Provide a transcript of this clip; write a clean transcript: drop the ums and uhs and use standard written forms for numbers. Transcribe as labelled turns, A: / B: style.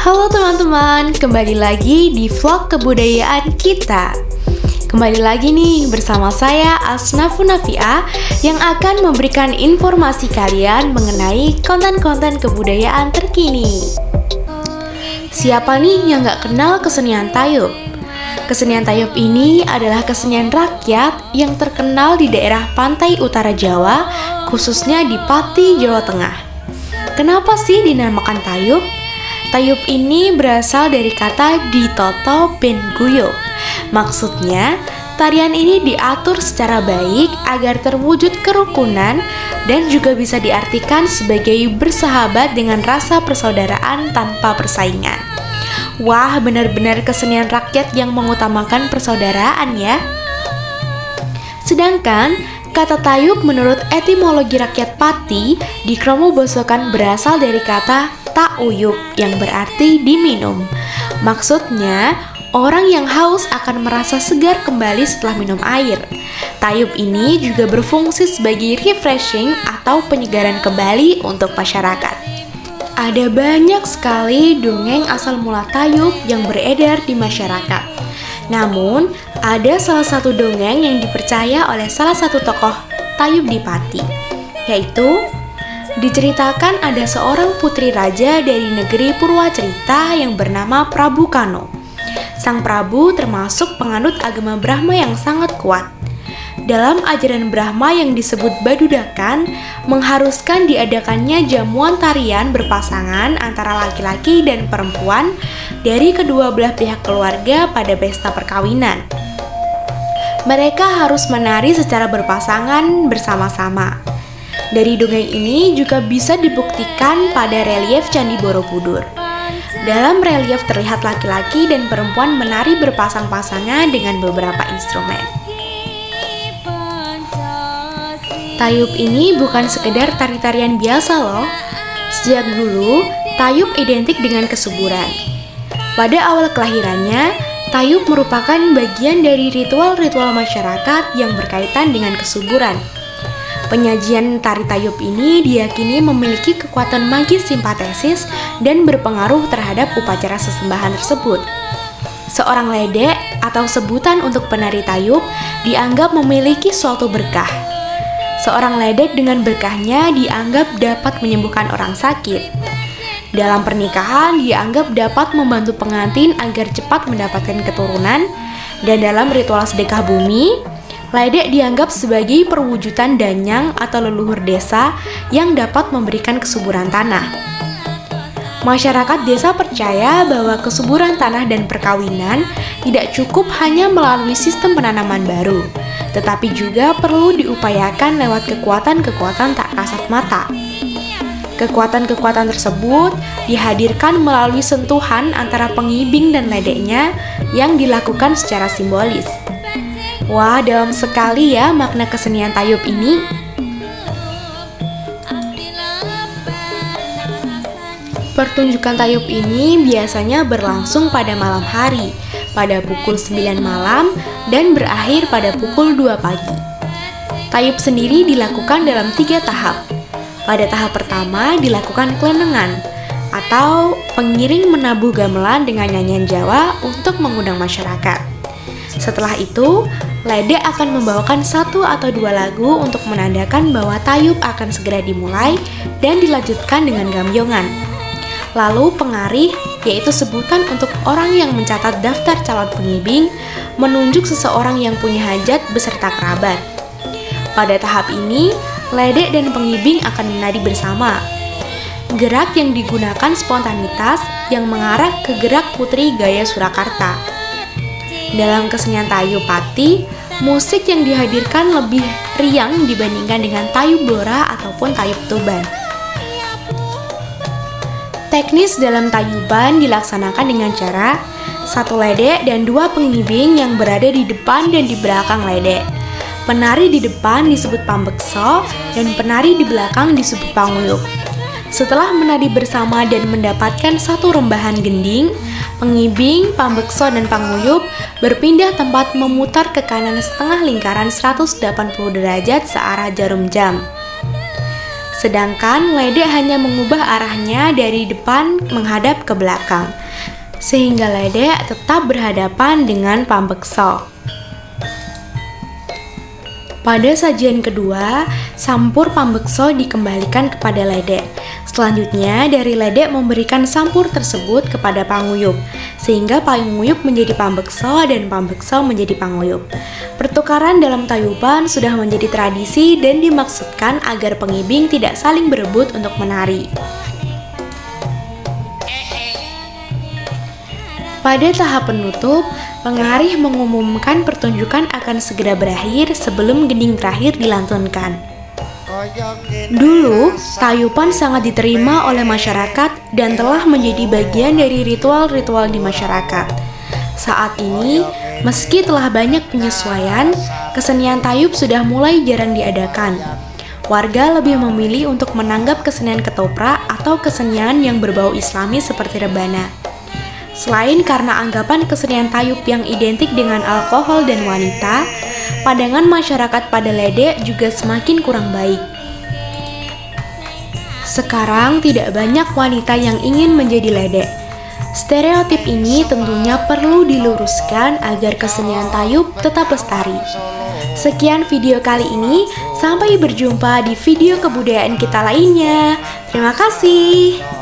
A: Halo teman-teman, kembali lagi di vlog kebudayaan kita. Kembali lagi nih bersama saya Asnafun Nafia yang akan memberikan informasi kalian mengenai konten-konten kebudayaan terkini. Siapa nih yang gak kenal kesenian tayub? Kesenian tayub ini adalah kesenian rakyat yang terkenal di daerah pantai utara Jawa, khususnya di Pati, Jawa Tengah. Kenapa sih dinamakan tayub? Tayub ini berasal dari kata ditoto ben guyo. Maksudnya, tarian ini diatur secara baik agar terwujud kerukunan dan juga bisa diartikan sebagai bersahabat dengan rasa persaudaraan tanpa persaingan. Wah, benar-benar kesenian rakyat yang mengutamakan persaudaraan ya. Sedangkan kata tayub menurut etimologi rakyat Pati dikromobosokan berasal dari kata ta'uyub yang berarti diminum. Maksudnya, orang yang haus akan merasa segar kembali setelah minum air. Tayub ini juga berfungsi sebagai refreshing atau penyegaran kembali untuk masyarakat. Ada banyak sekali dongeng asal mula tayub yang beredar di masyarakat. Namun, ada salah satu dongeng yang dipercaya oleh salah satu tokoh tayub di Pati, yaitu diceritakan ada seorang putri raja dari negeri Purwacerita yang bernama Prabu Kano. Sang Prabu termasuk penganut agama Brahma yang sangat kuat. Dalam ajaran Brahma yang disebut Badudakan, mengharuskan diadakannya jamuan tarian berpasangan antara laki-laki dan perempuan dari kedua belah pihak keluarga pada pesta perkawinan. Mereka harus menari secara berpasangan bersama-sama. Dari dongeng ini juga bisa dibuktikan pada relief Candi Borobudur. Dalam relief terlihat laki-laki dan perempuan menari berpasang-pasangan dengan beberapa instrumen. Tayub ini bukan sekedar tari-tarian biasa loh. Sejak dulu, tayub identik dengan kesuburan. Pada awal kelahirannya, tayub merupakan bagian dari ritual-ritual masyarakat yang berkaitan dengan kesuburan. Penyajian tari tayub ini diyakini memiliki kekuatan magis simpatesis dan berpengaruh terhadap upacara sesembahan tersebut. Seorang ledek atau sebutan untuk penari tayub dianggap memiliki suatu berkah. Seorang ledek dengan berkahnya dianggap dapat menyembuhkan orang sakit. Dalam pernikahan dianggap dapat membantu pengantin agar cepat mendapatkan keturunan, dan dalam ritual sedekah bumi, ledek dianggap sebagai perwujudan danyang atau leluhur desa yang dapat memberikan kesuburan tanah. Masyarakat desa percaya bahwa kesuburan tanah dan perkawinan tidak cukup hanya melalui sistem penanaman baru, tetapi juga perlu diupayakan lewat kekuatan-kekuatan tak kasat mata. Kekuatan-kekuatan tersebut dihadirkan melalui sentuhan antara pengibing dan ledeknya yang dilakukan secara simbolis. Wah, dalam sekali ya makna kesenian tayub ini. Pertunjukan tayub ini biasanya berlangsung pada malam hari, pada pukul 9 malam dan berakhir pada pukul 2 pagi. Tayub sendiri dilakukan dalam 3 tahap. Pada tahap pertama dilakukan kelenengan, atau pengiring menabuh gamelan dengan nyanyian Jawa untuk mengundang masyarakat. Setelah itu, ledek akan membawakan 1 atau 2 lagu untuk menandakan bahwa tayub akan segera dimulai dan dilanjutkan dengan gambyongan. Lalu pengarih, yaitu sebutan untuk orang yang mencatat daftar calon pengibing, menunjuk seseorang yang punya hajat beserta kerabat. Pada tahap ini, ledek dan pengibing akan menari bersama. Gerak yang digunakan spontanitas yang mengarah ke gerak putri gaya Surakarta. Dalam kesenian tayub Pati, musik yang dihadirkan lebih riang dibandingkan dengan tayub Blora ataupun tayub Tuban. Teknis dalam tayuban dilaksanakan dengan cara 1 ledek dan 2 pengibing yang berada di depan dan di belakang ledek. Penari di depan disebut pambekso dan penari di belakang disebut panguyup. Setelah menari bersama dan mendapatkan 1 rembahan gending, pengibing, pambekso, dan panguyup berpindah tempat memutar ke kanan setengah lingkaran 180 derajat searah jarum jam. sedangkan ledek hanya mengubah arahnya dari depan menghadap ke belakang, sehingga ledek tetap berhadapan dengan pambeksa. Pada sajian kedua, sampur pambeksa dikembalikan kepada ledek. Selanjutnya, dari ledek memberikan sampur tersebut kepada panguyup, sehingga panguyup menjadi pambeksa dan pambeksa menjadi panguyup. Pertukaran dalam tayuban sudah menjadi tradisi dan dimaksudkan agar pengibing tidak saling berebut untuk menari. Pada tahap penutup, pengarih mengumumkan pertunjukan akan segera berakhir sebelum gending terakhir dilantunkan. Dulu, tayuban sangat diterima oleh masyarakat dan telah menjadi bagian dari ritual-ritual di masyarakat. Saat ini, meski telah banyak penyesuaian, kesenian tayub sudah mulai jarang diadakan. Warga lebih memilih untuk menanggap kesenian ketoprak atau kesenian yang berbau islami seperti rebana. Selain karena anggapan kesenian tayub yang identik dengan alkohol dan wanita, pandangan masyarakat pada ledek juga semakin kurang baik. Sekarang tidak banyak wanita yang ingin menjadi ledek. Stereotip ini tentunya perlu diluruskan agar kesenian tayub tetap lestari. Sekian video kali ini, sampai berjumpa di video kebudayaan kita lainnya. Terima kasih.